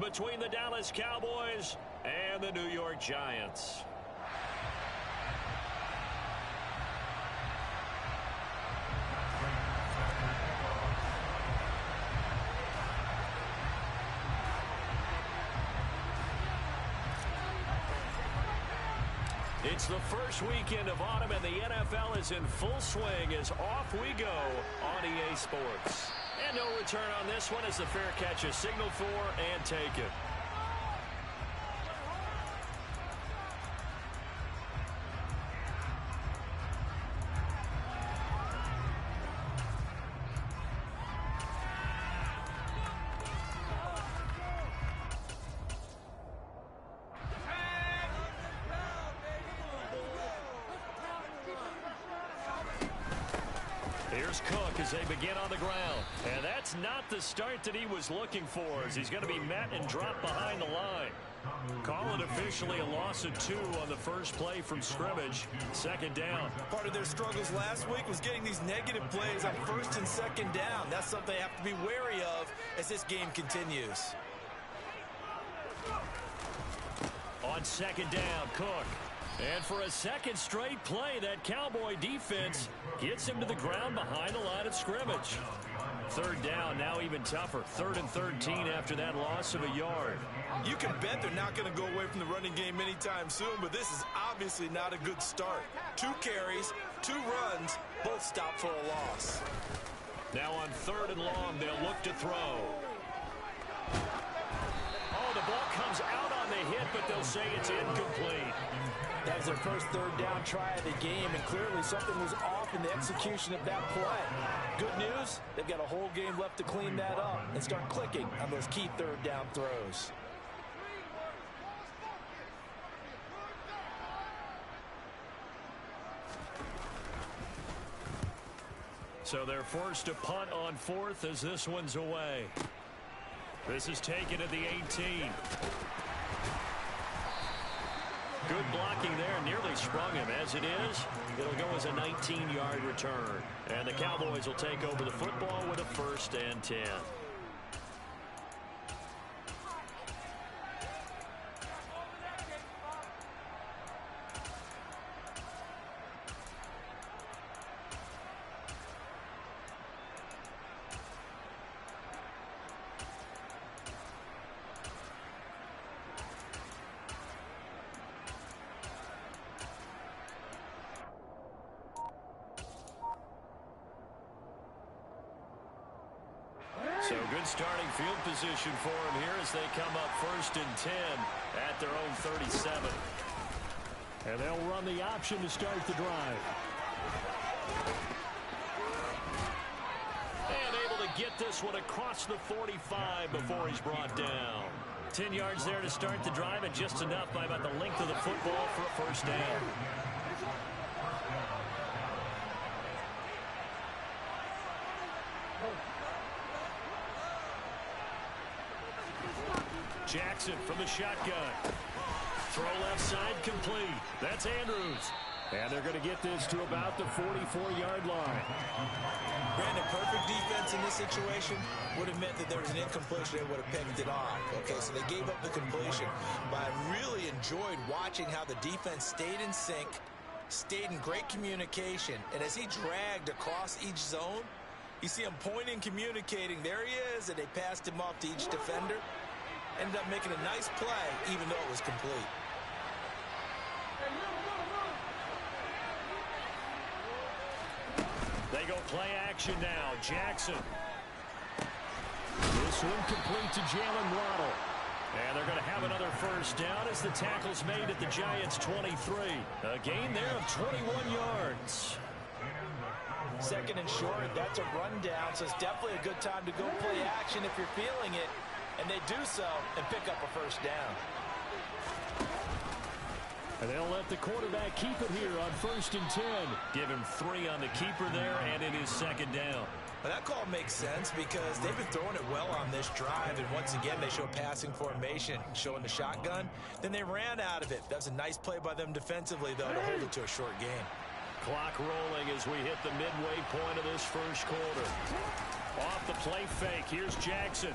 between the Dallas Cowboys and the New York Giants. It's the first weekend of autumn, and the NFL is in full swing as off we go on EA Sports. And no return on this one as the fair catch is signaled for and taken. Here's Cook as they begin on the ground. And that's not the start that he was looking for, as he's going to be met and dropped behind the line. Call it officially a loss of 2 on the first play from scrimmage. Second down. Part of their struggles last week was getting these negative plays on first and second down. That's something they have to be wary of as this game continues. On second down, Cook. And for a second straight play, that Cowboy defense gets him to the ground behind the line of scrimmage. Third down, now even tougher. 3rd and 13 after that loss of a yard. You can bet they're not going to go away from the running game anytime soon, but this is obviously not a good start. 2 carries, 2 runs, both stopped for a loss. Now on 3rd and long, they'll look to throw. Oh, the ball comes out on the hit, but they'll say it's incomplete. That was their first 3rd down try of the game, and clearly something was off in the execution of that play. Good news, they've got a whole game left to clean that up and start clicking on those key 3rd down throws. So they're forced to punt on 4th as this one's away. This is taken at the 18. Good blocking there, nearly sprung him. As it is, it'll go as a 19-yard return. And the Cowboys will take over the football with a 1st and 10. So good starting field position for them here as they come up 1st and 10 at their own 37. And they'll run the option to start the drive. And able to get this one across the 45 before he's brought down. 10 yards there to start the drive, and just enough by about the length of the football for a 1st down. Jackson from the shotgun. Throw left side complete. That's Andrews. And they're going to get this to about the 44-yard line. Brandon, perfect defense in this situation would have meant that there was an incompletion. They would have picked it off. Okay, so they gave up the completion. But I really enjoyed watching how the defense stayed in sync, stayed in great communication. And as he dragged across each zone, you see him pointing, communicating. There he is, and they passed him off to each defender. Ended up making a nice play, even though it was complete. They go play action now. Jackson. This one complete to Jalen Waddle. And they're going to have another 1st down as the tackle's made at the Giants' 23. A gain there of 21 yards. 2nd and short, that's a rundown, so it's definitely a good time to go play action if you're feeling it. And they do so and pick up a 1st down. And they'll let the quarterback keep it here on 1st and 10. Give him 3 on the keeper there, and it is 2nd down. Well, that call makes sense because they've been throwing it well on this drive, and once again they show passing formation, showing the shotgun. Then they ran out of it. That was a nice play by them defensively, though, to hold it to a short game. Clock rolling as we hit the midway point of this 1st quarter. Off the play fake, here's Jackson.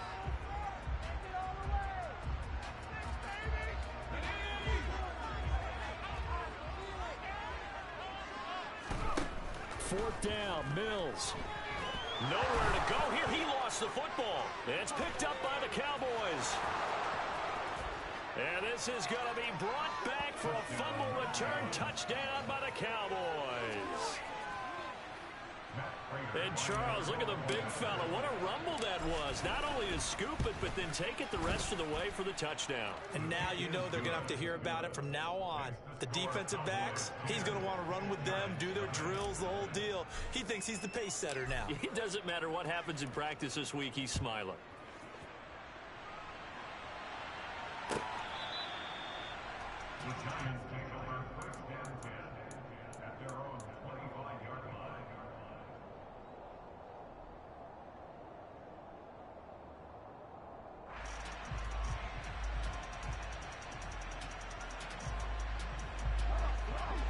4th down. Mills. Nowhere to go here. He lost the football. It's picked up by the Cowboys. And this is going to be brought back for a fumble return touchdown by the Cowboys. And Charles, look at the big fella. What a rumble that was. Not only to scoop it, but then take it the rest of the way for the touchdown. And now you know they're going to have to hear about it from now on. The defensive backs, he's going to want to run with them, do their drills, the whole deal. He thinks he's the pace setter now. It doesn't matter what happens in practice this week. He's smiling.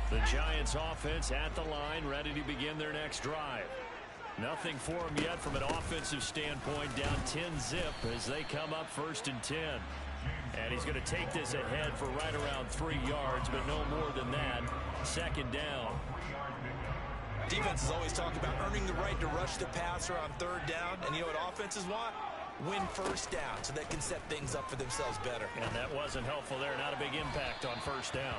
The Giants offense at the line, ready to begin their next drive. Nothing for them yet from an offensive standpoint, down 10-zip as they come up 1st and 10. And he's going to take this ahead for right around 3 yards, but no more than that. 2nd down. Defenses always talk about earning the right to rush the passer on 3rd down. And you know what offenses want? Win 1st down so they can set things up for themselves better. And that wasn't helpful there. Not a big impact on 1st down.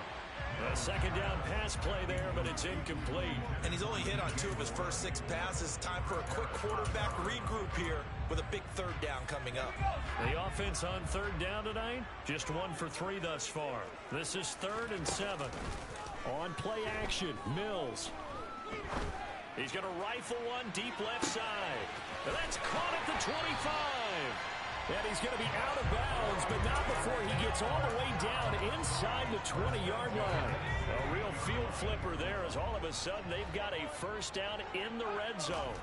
A 2nd down pass play there, but it's incomplete. And he's only hit on 2 of his first 6 passes. Time for a quick quarterback regroup here with a big 3rd down coming up. The offense on 3rd down tonight, just 1 for 3 thus far. This is 3rd and 7. On play action, Mills. He's going to rifle one deep left side. And that's caught at the 25. And he's going to be out of bounds, but not before he gets all the way down inside the 20-yard line. A real field flipper there as all of a sudden they've got a 1st down in the red zone.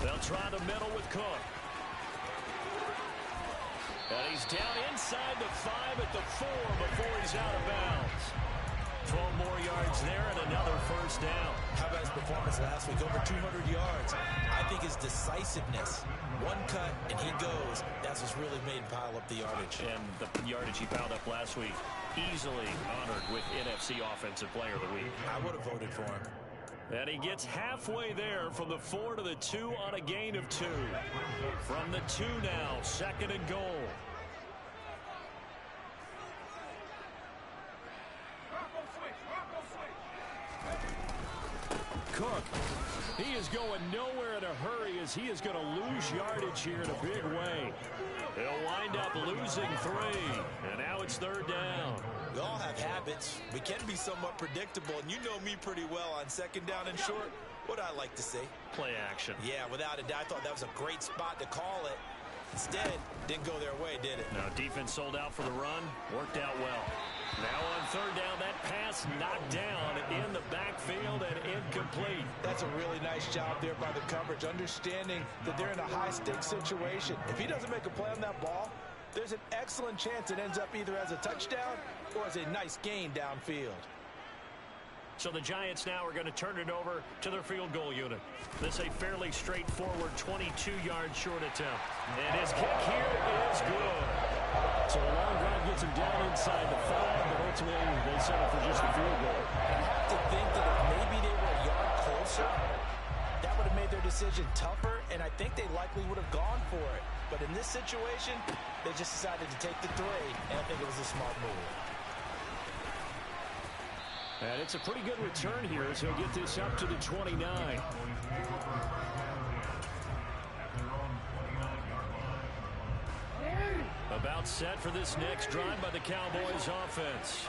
They'll try the middle with Cook. And he's down inside the 5 at the 4 before he's out of bounds. 12 more yards there and another 1st down. How about his performance last week? Over 200 yards. I think his decisiveness. One cut and he goes. That's what's really made him pile up the yardage. And the yardage he piled up last week, easily honored with NFC Offensive Player of the Week. I would have voted for him. And he gets halfway there from the 4 to the 2 on a gain of 2. From the 2 now, 2nd and goal. Cook, he is going nowhere in a hurry as he is going to lose yardage here in a big way. He'll wind up losing 3, and now it's 3rd down. We all have habits. We can be somewhat predictable, and you know me pretty well on 2nd down and short. What I like to see? Play action. Yeah, without a doubt, I thought that was a great spot to call it. Instead, didn't go their way, did it? No, defense sold out for the run. Worked out well. Now on 3rd down, that pass knocked down in the backfield and incomplete. That's a really nice job there by the coverage, understanding that they're in a high-stakes situation. If he doesn't make a play on that ball, there's an excellent chance it ends up either as a touchdown or as a nice gain downfield. So the Giants now are going to turn it over to their field goal unit. This is a fairly straightforward 22-yard short attempt. And his kick here is good. So a long drive gets him down inside the 5, but ultimately they settle for just a field goal. I have to think that if maybe they were a yard closer, that would have made their decision tougher, and I think they likely would have gone for it. But in this situation, they just decided to take the 3, and I think it was a smart move. And it's a pretty good return here as he'll get this up to the 29. About set for this next drive by the Cowboys offense.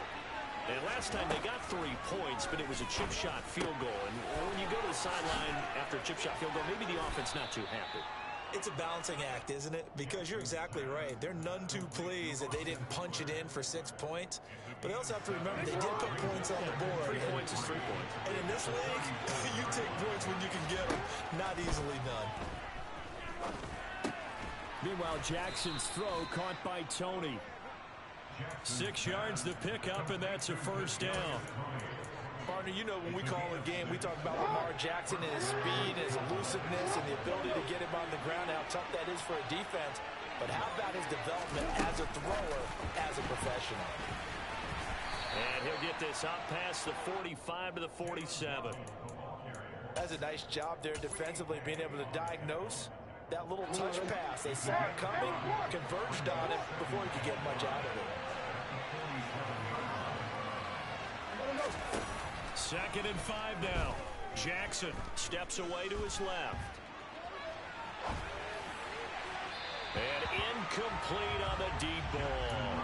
And last time they got 3 points, but it was a chip shot field goal. And when you go to the sideline after a chip shot field goal, maybe the offense not too happy. It's a balancing act, isn't it? Because you're exactly right. They're none too pleased that they didn't punch it in for 6 points. But they also have to remember they did put points on the board. 3 points is 3 points. And in this league, you take points when you can get them. Not easily done. Meanwhile, Jackson's throw caught by Tony. 6 yards to pick up, and that's a 1st down. Partner, you know when we call a game, we talk about Lamar Jackson and his speed, and his elusiveness, and the ability to get him on the ground, how tough that is for a defense. But how about his development as a thrower, as a professional? And he'll get this up past the 45 to the 47. That's a nice job there defensively, being able to diagnose that little touch pass. They saw it coming, converged on it before he could get much out of it. 2nd and 5 now. Jackson steps away to his left. And incomplete on the deep ball.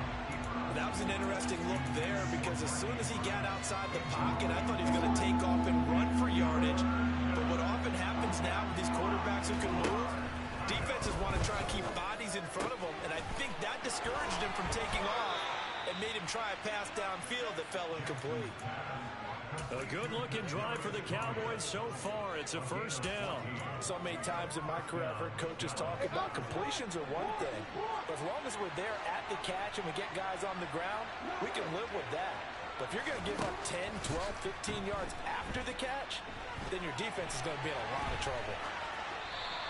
That was an interesting look there because as soon as he got outside the pocket, I thought he was going to take off and run for yardage. But what often happens now with these quarterbacks who can move, defenses want to try and keep bodies in front of them, and I think that discouraged him from taking off and made him try a pass downfield that fell incomplete. A good-looking drive for the Cowboys so far. It's a 1st down. So many times in my career, I've heard coaches talk about completions are one thing. But as long as we're there at the catch and we get guys on the ground, we can live with that. But if you're going to give up 10, 12, 15 yards after the catch, then your defense is going to be in a lot of trouble.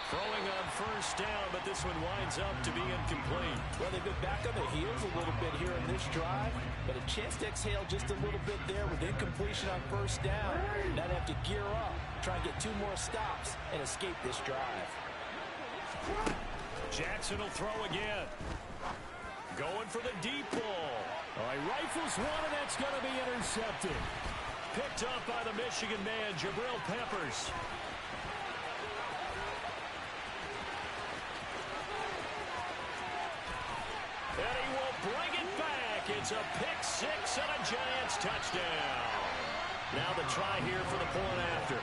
Throwing on 1st down, but this one winds up to be incomplete. Well, they've been back on their heels a little bit here in this drive, but a chance to exhale just a little bit there with incompletion on 1st down. Now they have to gear up, try and get 2 more stops, and escape this drive. Jackson will throw again. Going for the deep ball. All right, rifles one, and that's going to be intercepted. Picked up by the Michigan man, Jabril Peppers. And he will bring it back. It's a pick 6 and a Giants touchdown. Now the try here for the point after.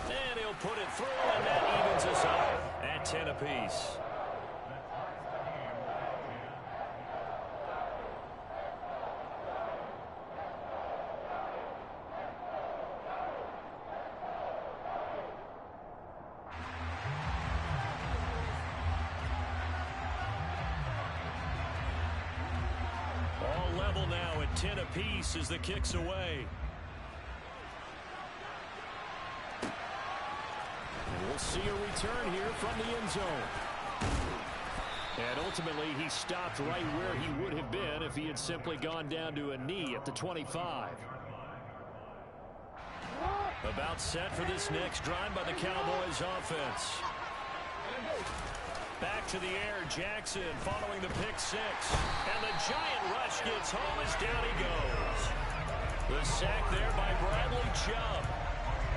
And he'll put it through, and that evens us up at 10 apiece. Now at 10 apiece as the kick's away. And we'll see a return here from the end zone. And ultimately, he stopped right where he would have been if he had simply gone down to a knee at the 25. About set for this next drive by the Cowboys offense. Back to the air, Jackson following the pick 6. And the giant rush gets home as down he goes. The sack there by Bradley Chubb.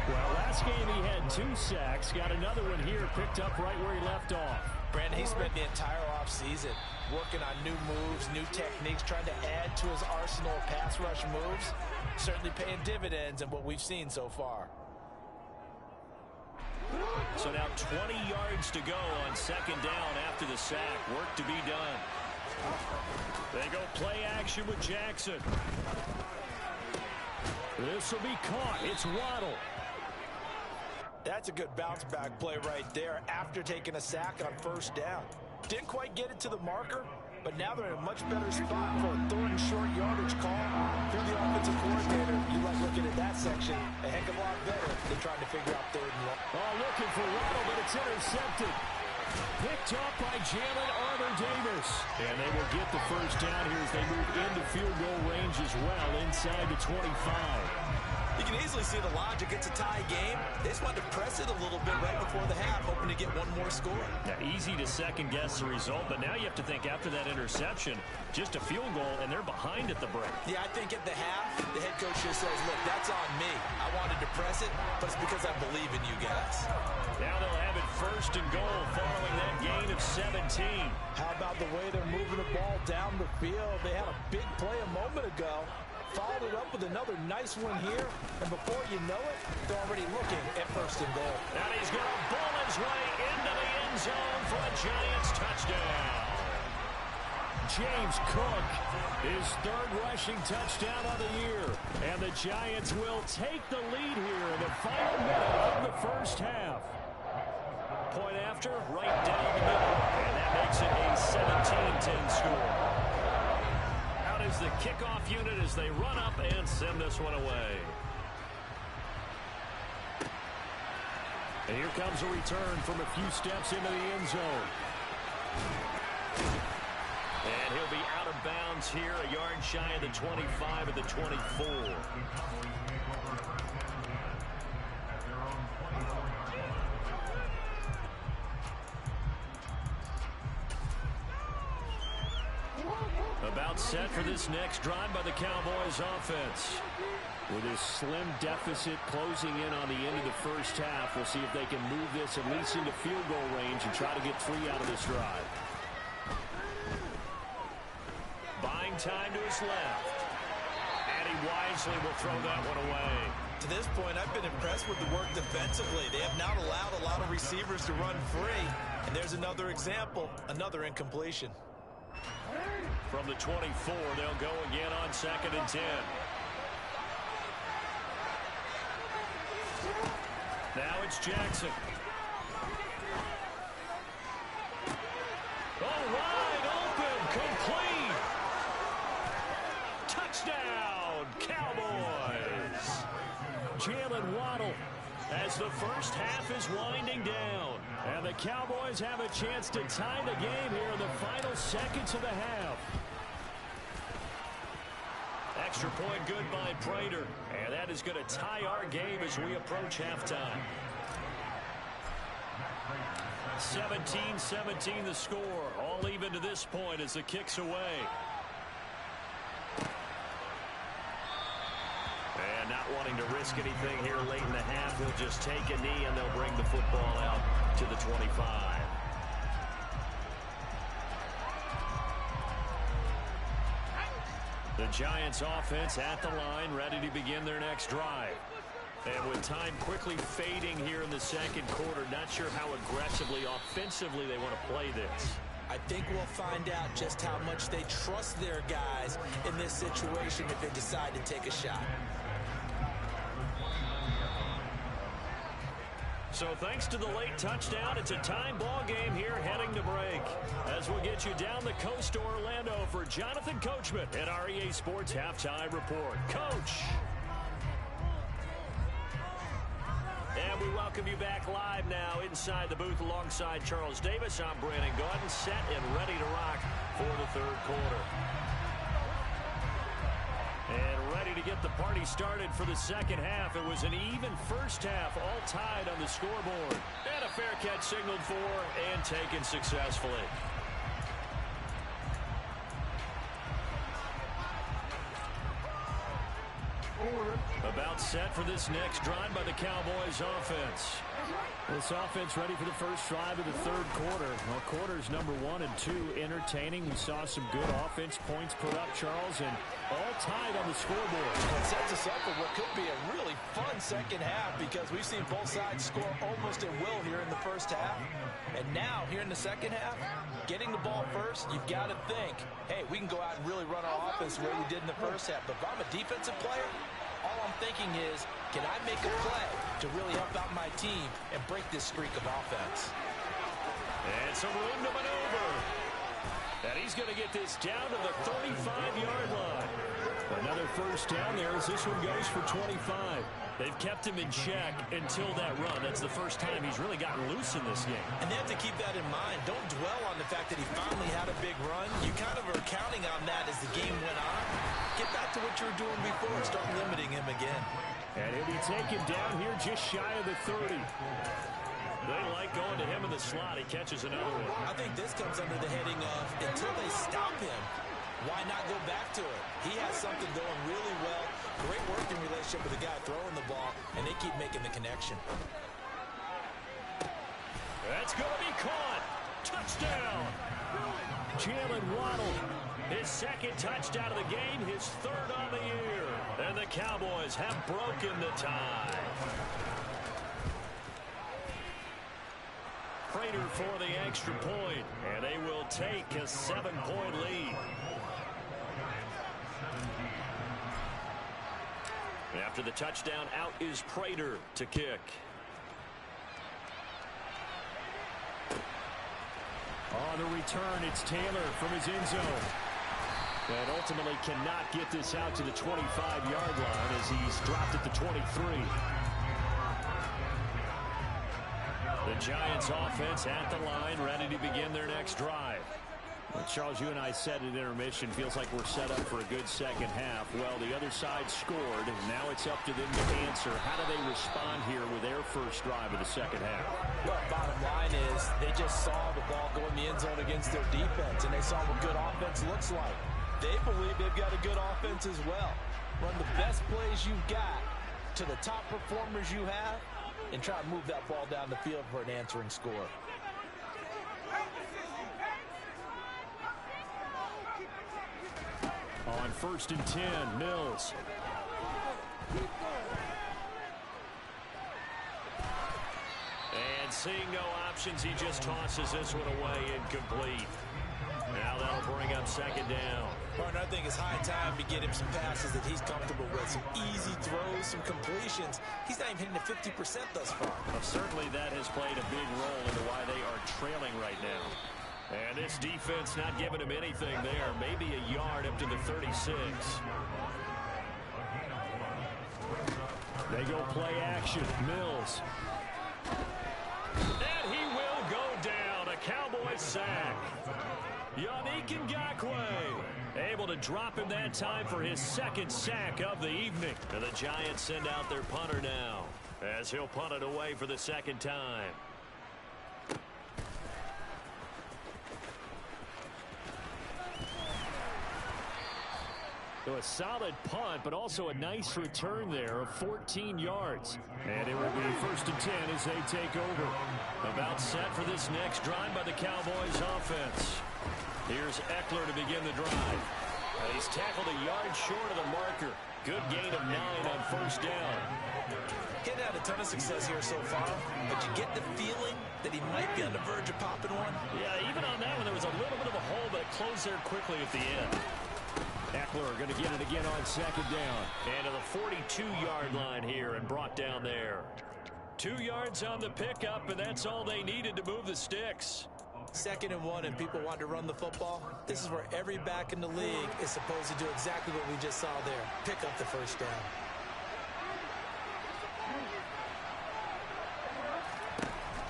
Well, last game he had 2 sacks. Got another one here picked up right where he left off. Brandon, he spent the entire offseason working on new moves, new techniques, trying to add to his arsenal of pass rush moves. Certainly paying dividends in what we've seen so far. So now 20 yards to go on 2nd down after the sack. Work to be done. They go play action with Jackson. This will be caught. It's Waddle. That's a good bounce back play right there after taking a sack on 1st down. Didn't quite get it to the marker, but now they're in a much better spot for a 3rd and short yardage call. Through the offensive coordinator, you like looking at that section a heck of a lot better than trying to figure out 3rd and long. Oh, looking for Waddle, but it's intercepted. Picked up by Jalen Armour-Davis. And they will get the 1st down here as they move into field goal range as well inside the 25. You can easily see the logic. It's a tie game. They just wanted to press it a little bit right before the half, hoping to get one more score. Now, easy to second-guess the result, but now you have to think after that interception, just a field goal, and they're behind at the break. Yeah, I think at the half, the head coach just says, look, that's on me. I wanted to press it, but it's because I believe in you guys. Now they'll have it 1st and goal following that gain of 17. How about the way they're moving the ball down the field? They had a big play a moment ago. Followed it up with another nice one here, and before you know it, they're already looking at 1st and goal. And he's going to bull his way into the end zone for a Giants touchdown. James Cook, his 3rd rushing touchdown of the year. And the Giants will take the lead here in the final minute of the 1st half. Point after, right down the middle. And that makes it a 17-10 score. Is the kickoff unit as they run up and send this one away. And here comes a return from a few steps into the end zone. And he'll be out of bounds here, a yard shy of the 25 at the 24. About set for this next drive by the Cowboys offense. With this slim deficit closing in on the end of the first half, we'll see if they can move this at least into field goal range and try to get 3 out of this drive. Buying time to his left. And he wisely will throw that one away. To this point, I've been impressed with the work defensively. They have not allowed a lot of receivers to run free. And there's another example, another incompletion. From the 24, they'll go again on 2nd and 10. Now it's Jackson. Oh, wide open, complete. Touchdown, Cowboys. Jalen Waddle as the first half is winding down. And the Cowboys have a chance to tie the game here in the final seconds of the half. Extra point good by Prater. And that is going to tie our game as we approach halftime. 17-17 the score. All even to this point as the kick's away. And not wanting to risk anything here late in the half, he'll just take a knee and they'll bring the football out to the 25. The Giants offense at the line, ready to begin their next drive. And with time quickly fading here in the second quarter, not sure how aggressively, offensively they want to play this. I think we'll find out just how much they trust their guys in this situation if they decide to take a shot. So thanks to the late touchdown, it's a time ball game here heading to break. As we'll get you down the coast to Orlando for Jonathan Coachman at our EA Sports Halftime Report. Coach. And we welcome you back live now inside the booth alongside Charles Davis. I'm Brandon Gaudin, set and ready to rock for the third quarter. And ready to get the party started for the second half. It was an even first half, all tied on the scoreboard. And a fair catch signaled for and taken successfully. About set for this next drive by the Cowboys offense. This offense ready for the first drive of the third quarter. Well, quarters number 1 and 2 entertaining. We saw some good offense points put up, Charles, and all tied on the scoreboard. It sets us up for what could be a really fun second half because we've seen both sides score almost at will here in the first half. And now, here in the second half, getting the ball first, you've got to think, hey, we can go out and really run our offense the way we did in the first half. But if I'm a defensive player, all I'm thinking is, can I make a play to really help out my team and break this streak of offense? And some room to maneuver. And he's going to get this down to the 35-yard line. Another first down there as this one goes for 25. They've kept him in check until that run. That's the first time he's really gotten loose in this game. And they have to keep that in mind. Don't dwell on the fact that he finally had a big run. You kind of are counting on that as the game went on. Get back to what you were doing before and start limiting him again. And he'll be taken down here just shy of the 30. They like going to him in the slot. He catches another one. I think this comes under the heading of until they stop him, why not go back to it? He has something going really well. Great working relationship with the guy throwing the ball, and they keep making the connection. That's going to be caught. Touchdown. Jalen Waddle, his second touchdown of the game, his third on the year. And the Cowboys have broken the tie. Prater for the extra point, and they will take a 7-point lead. After the touchdown, out is Prater to kick. On the return, it's Taylor from his end zone. And ultimately cannot get this out to the 25-yard line as he's dropped at the 23. The Giants offense at the line, ready to begin their next drive. Well, Charles, you and I said at intermission, feels like we're set up for a good second half. Well, the other side scored, and now it's up to them to answer. How do they respond here with their first drive of the second half? Well, bottom line is they just saw the ball go in the end zone against their defense, and they saw what good offense looks like. They believe they've got a good offense as well. Run the best plays you've got to the top performers you have, and try to move that ball down the field for an answering score. On 1st and 10, Mills. And seeing no options, he just tosses this one away, incomplete. Now that'll bring up second down. Partner, I think it's high time to get him some passes that he's comfortable with. Some easy throws, some completions. He's not even hitting the 50% thus far. Well, certainly that has played a big role into why they are trailing right now. And this defense not giving him anything there. Maybe a yard up to the 36. They go play action. Mills. And he will go down. A Cowboy sack. Yannick Ngakoue able to drop him that time for his second sack of the evening. And the Giants send out their punter now as he'll punt it away for the second time. So a solid punt, but also a nice return there of 14 yards. And it will be 1st and 10 as they take over. About set for this next drive by the Cowboys offense. Here's Eckler to begin the drive. And he's tackled a yard short of the marker. Good gain of 9 on 1st down. He hadn't had a ton of success here so far, but you get the feeling that he might be on the verge of popping one. Yeah, even on that one, there was a little bit of a hole, but it closed there quickly at the end. Eckler going to get it again on second down. And to the 42-yard line here and brought down there. 2 yards on the pickup, and that's all they needed to move the sticks. 2nd and 1, and people want to run the football. This is where every back in the league is supposed to do exactly what we just saw there. Pick up the 1st down.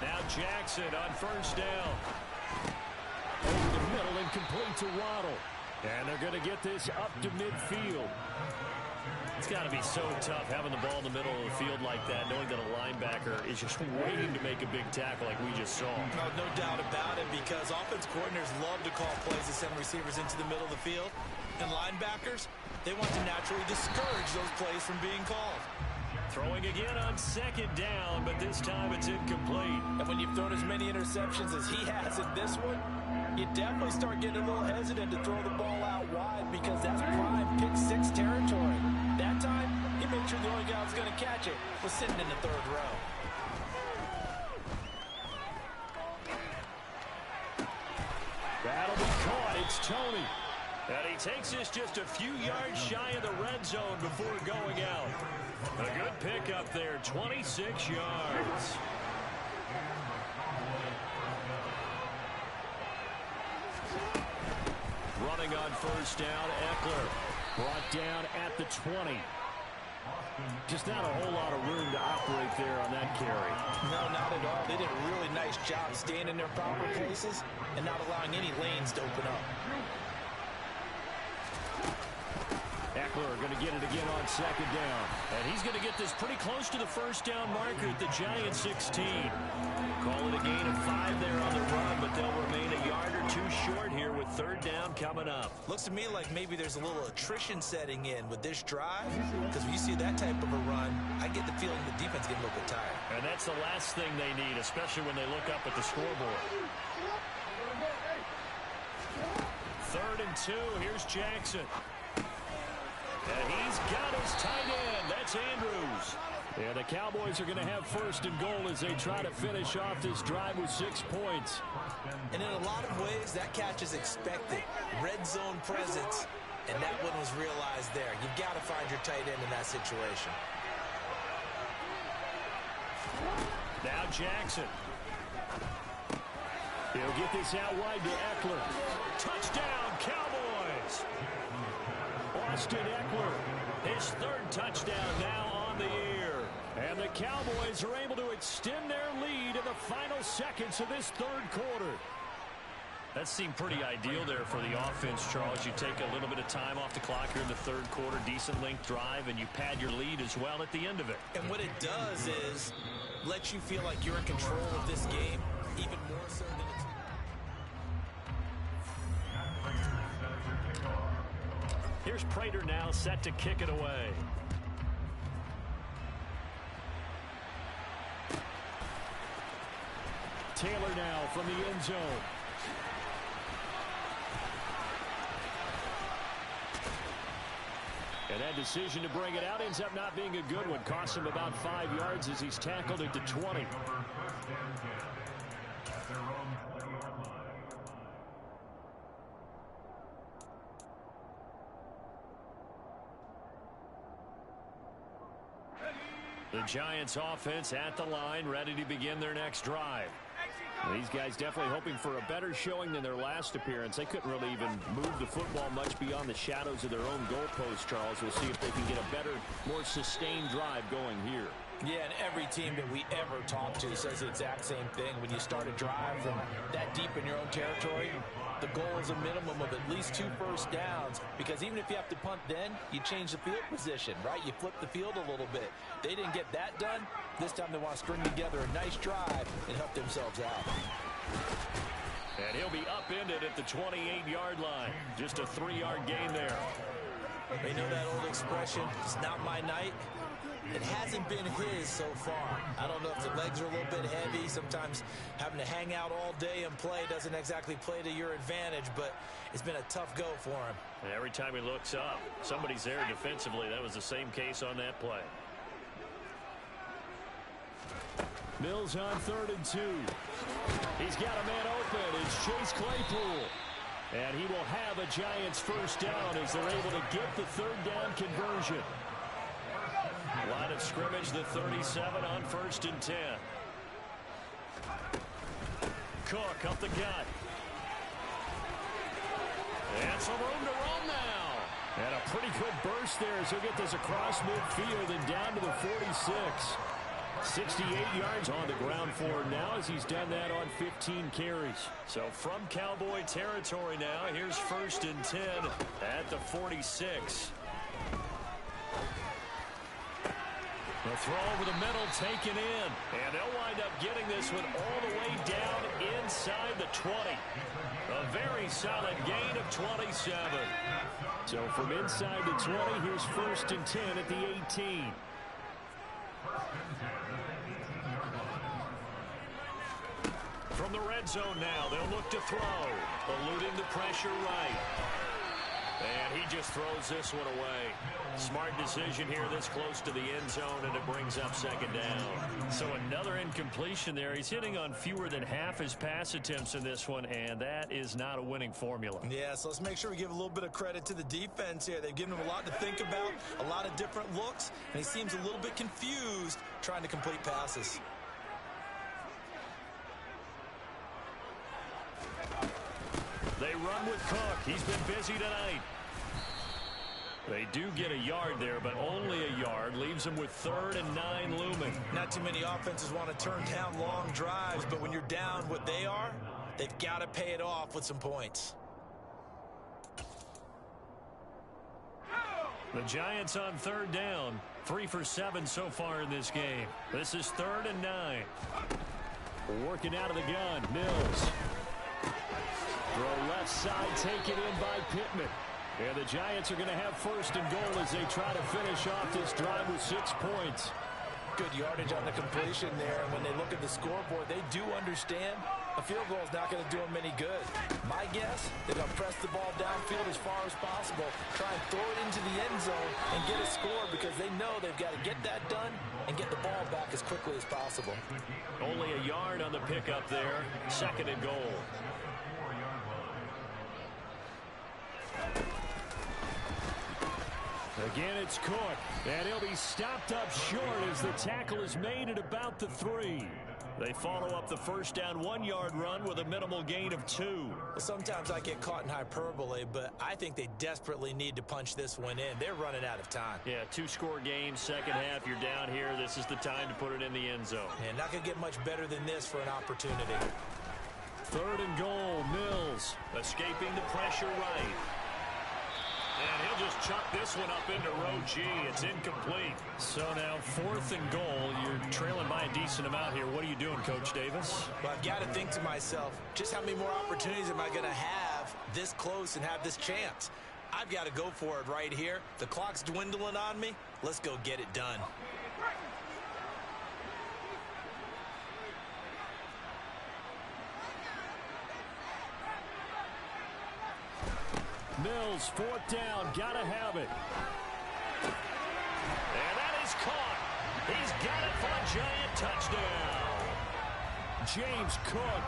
Now Jackson on 1st down. Over the middle and complete to Waddle. And they're going to get this up to midfield. It's got to be so tough having the ball in the middle of the field like that, knowing that a linebacker is just waiting to make a big tackle like we just saw. No doubt about it, because offense coordinators love to call plays to send receivers into the middle of the field. And linebackers, they want to naturally discourage those plays from being called. Throwing again on 2nd down, but this time it's incomplete. And when you've thrown as many interceptions as he has in this one, you definitely start getting a little hesitant to throw the ball out wide, because that's prime pick 6 territory. That time, he made sure the only guy who was going to catch it was sitting in the 3rd row. That'll be caught. It's Tony. And he takes this just a few yards shy of the red zone before going out. A good pickup there, 26 yards. Running on 1st down, Eckler brought down at the 20. Just not a whole lot of room to operate there on that carry. No, not at all. They did a really nice job staying in their proper places and not allowing any lanes to open up. Eckler going to get it again on 2nd down. And he's going to get this pretty close to the 1st down marker at the Giants 16. Call it a gain of 5 there on the run, but they'll remain a yard or 2 short here with 3rd down coming up. Looks to me like maybe there's a little attrition setting in with this drive, because when you see that type of a run, I get the feeling the defense getting a little bit tired. And that's the last thing they need, especially when they look up at the scoreboard. 3rd and 2, here's Jackson. And he's got his tight end. That's Andrews. And the Cowboys are going to have 1st and goal as they try to finish off this drive with 6 points. And in a lot of ways, that catch is expected. Red zone presence, and that one was realized there. You've got to find your tight end in that situation. Now Jackson. He'll get this out wide to Eckler. Touchdown, Cowboys! Austin Eckler, his 3rd touchdown now on the year. And the Cowboys are able to extend their lead in the final seconds of this 3rd quarter. That seemed pretty ideal there for the offense, Charles. You take a little bit of time off the clock here in the third quarter, decent length drive, and you pad your lead as well at the end of it. And what it does is let you feel like you're in control of this game, even more so than it's... Here's Prater now set to kick it away. Taylor now from the end zone. And that decision to bring it out ends up not being a good one. Costs him about 5 yards as he's tackled into 20. The Giants offense at the line, ready to begin their next drive. These guys definitely hoping for a better showing than their last appearance. They couldn't really even move the football much beyond the shadows of their own goalpost, Charles. We'll see if they can get a better, more sustained drive going here. Yeah, and every team that we ever talk to says the exact same thing. When you start a drive from that deep in your own territory, the goal is a minimum of at least 2 first downs, because even if you have to punt then, you change the field position, right? You flip the field a little bit. They didn't get that done. This time they want to string together a nice drive and help themselves out. And he'll be upended at the 28-yard line. Just a 3-yard gain there. You know that old expression, it's not my night? It hasn't been his so far. I don't know if the legs are a little bit heavy. Sometimes having to hang out all day and play doesn't exactly play to your advantage, but it's been a tough go for him. And every time he looks up, somebody's there defensively. That was the same case on that play. Mills on 3rd and 2. He's got a man open. It's Chase Claypool. And he will have a Giants first down as they're able to get the 3rd down conversion. Line of scrimmage, the 37 on 1st and 10. Cook up the gut. And some room to run now. And a pretty good burst there as he'll get this across midfield and down to the 46. 68 yards on the ground for him now as he's done that on 15 carries. So from Cowboy territory now, here's 1st and 10 at the 46. The throw over the middle taken in. And they'll wind up getting this one all the way down inside the 20. A very solid gain of 27. So from inside the 20, here's 1st and 10 at the 18. From the red zone now, they'll look to throw. Eluding the pressure right. And he just throws this one away. Smart decision here this close to the end zone, and it brings up 2nd down. So another incompletion there. He's hitting on fewer than half his pass attempts in this one, and that is not a winning formula. Yeah, so let's make sure we give a little bit of credit to the defense here. They've given him a lot to think about, a lot of different looks, and he seems a little bit confused trying to complete passes. They run with Cook. He's been busy tonight. They do get a yard there, but only a yard. Leaves them with 3rd and 9 looming. Not too many offenses want to turn down long drives, but when you're down what they are, they've got to pay it off with some points. The Giants on 3rd down. 3 for 7 so far in this game. This is 3rd and 9. Working out of the gun, Mills. Throw left side, taken in by Pittman. And the Giants are going to have 1st and goal as they try to finish off this drive with 6 points. Good yardage on the completion there. And when they look at the scoreboard, they do understand a field goal is not going to do them any good. My guess, they're going to press the ball downfield as far as possible, try and throw it into the end zone and get a score, because they know they've got to get that done and get the ball back as quickly as possible. Only a yard on the pickup there. 2nd and goal. Again, it's Cook, and he'll be stopped up short as the tackle is made at about the 3. They follow up the 1st down 1-yard run with a minimal gain of 2. Well, sometimes I get caught in hyperbole, but I think they desperately need to punch this one in. They're running out of time. Yeah, 2-score game, second half. You're down here. This is the time to put it in the end zone. And not going to get much better than this for an opportunity. Third and goal, Mills escaping the pressure right. And he'll just chuck this one up into row G. It's incomplete. So now 4th and goal. You're trailing by a decent amount here. What are you doing, Coach Davis? Well, I've got to think to myself, just how many more opportunities am I going to have this close and have this chance? I've got to go for it right here. The clock's dwindling on me. Let's go get it done. Mills, 4th down, gotta have it. And that is caught. He's got it for a giant touchdown. James Cook,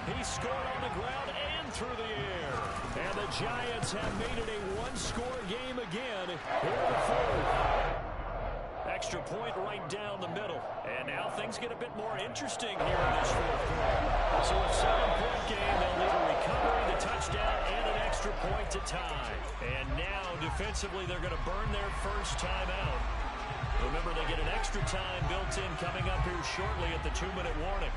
he scored on the ground and through the air. And the Giants have made it a one-score game again here in the 4th. Extra point right down the middle. And now things get a bit more interesting here in this 4th quarter. So a 7-point game, they'll need a recovery, the touchdown, and an extra point to tie. And now, defensively, they're going to burn their first timeout. Remember, they get an extra time built in coming up here shortly at the 2-minute warning.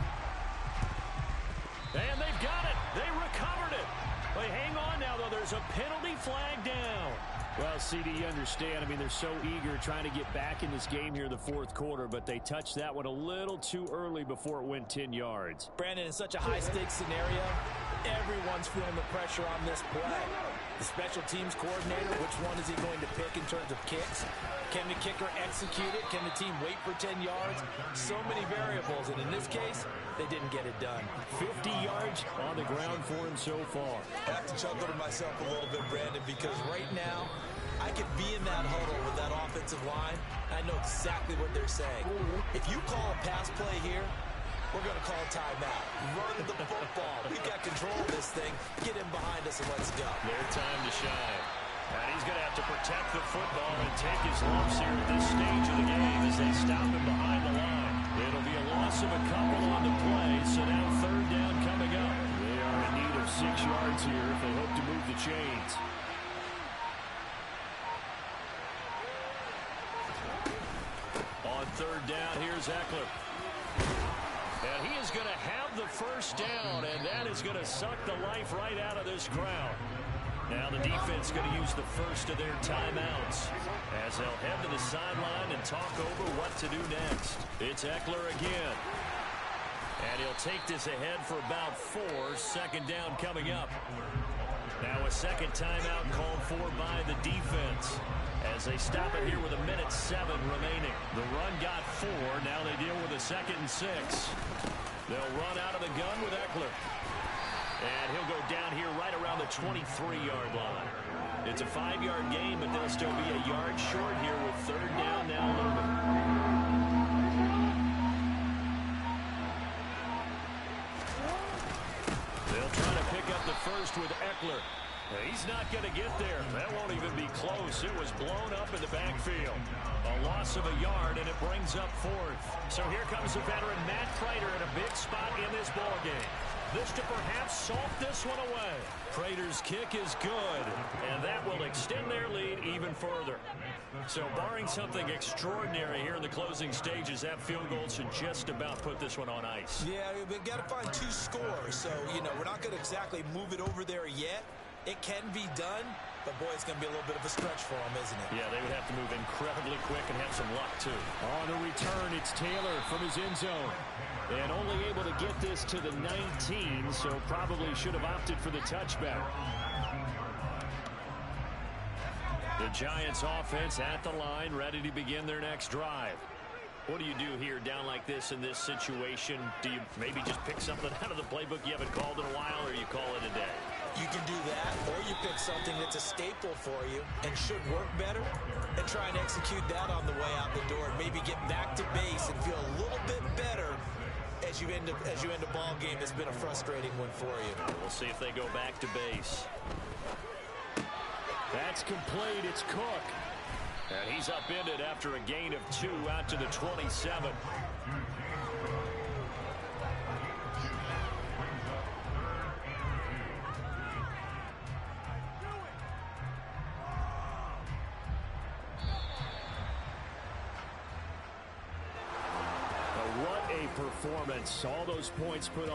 And they've got it. They recovered it. But hang on now, though. There's a penalty flag down. Well, CD, you understand. I mean, they're so eager trying to get back in this game here in the 4th quarter, but they touched that one a little too early before it went 10 yards. Brandon, in such a high-stakes scenario, everyone's feeling the pressure on this play. The special teams coordinator, which one is he going to pick in terms of kicks? Can the kicker execute it? Can the team wait for 10 yards? So many variables, and in this case, they didn't get it done. 50 yards on the ground for him so far. I have to chuckle to myself a little bit, Brandon, because right now, I could be in that huddle with that offensive line. I know exactly what they're saying. If you call a pass play here, we're going to call timeout. Run the football. We've got control of this thing. Get him behind us and let's go. Their time to shine. And he's going to have to protect the football and take his lumps here at this stage of the game as they stop him behind the line. It'll be a loss of a couple on the play, so now 3rd down coming up. They are in need of 6 yards here if they hope to move the chains. On 3rd down, here's Eckler. And he is going to have the first down, and that is going to suck the life right out of this crowd. Now the defense is going to use the first of their timeouts as they'll head to the sideline and talk over what to do next. It's Eckler again. And he'll take this ahead for about 4. 2nd down coming up. Now a second timeout called for by the defense as they stop it here with 1:07 remaining. The run got 4. Now they deal with a 2nd and 6. They'll run out of the gun with Eckler. And he'll go down here right around the 23-yard line. It's a 5-yard gain, but they'll still be a yard short here with 3rd down now looming. They'll try to pick up the first with Eckler. He's not going to get there. That won't even be close. It was blown up in the backfield. A loss of a yard, and it brings up 4th. So here comes the veteran Matt Prater in a big spot in this ballgame. This to perhaps salt this one away. Prater's kick is good, and that will extend their lead even further. So barring something extraordinary here in the closing stages, that field goal should just about put this one on ice. Yeah, we've got to find 2 scores. So, you know, we're not going to exactly move it over there yet. It can be done, but boy, it's going to be a little bit of a stretch for them, isn't it? Yeah, they would have to move incredibly quick and have some luck, too. On the return, it's Taylor from his end zone. And only able to get this to the 19, so probably should have opted for the touchback. The Giants offense at the line, ready to begin their next drive. What do you do here down like this in this situation? Do you maybe just pick something out of the playbook you haven't called in a while, or you call it a day? You can do that, or you pick something that's a staple for you and should work better and try and execute that on the way out the door and maybe get back to base and feel a little bit better as you end a ball game that's been a frustrating one for you. We'll see if they go back to base. That's complete. It's Cook. And he's upended after a gain of 2 out to the 27. What a performance. All those points put on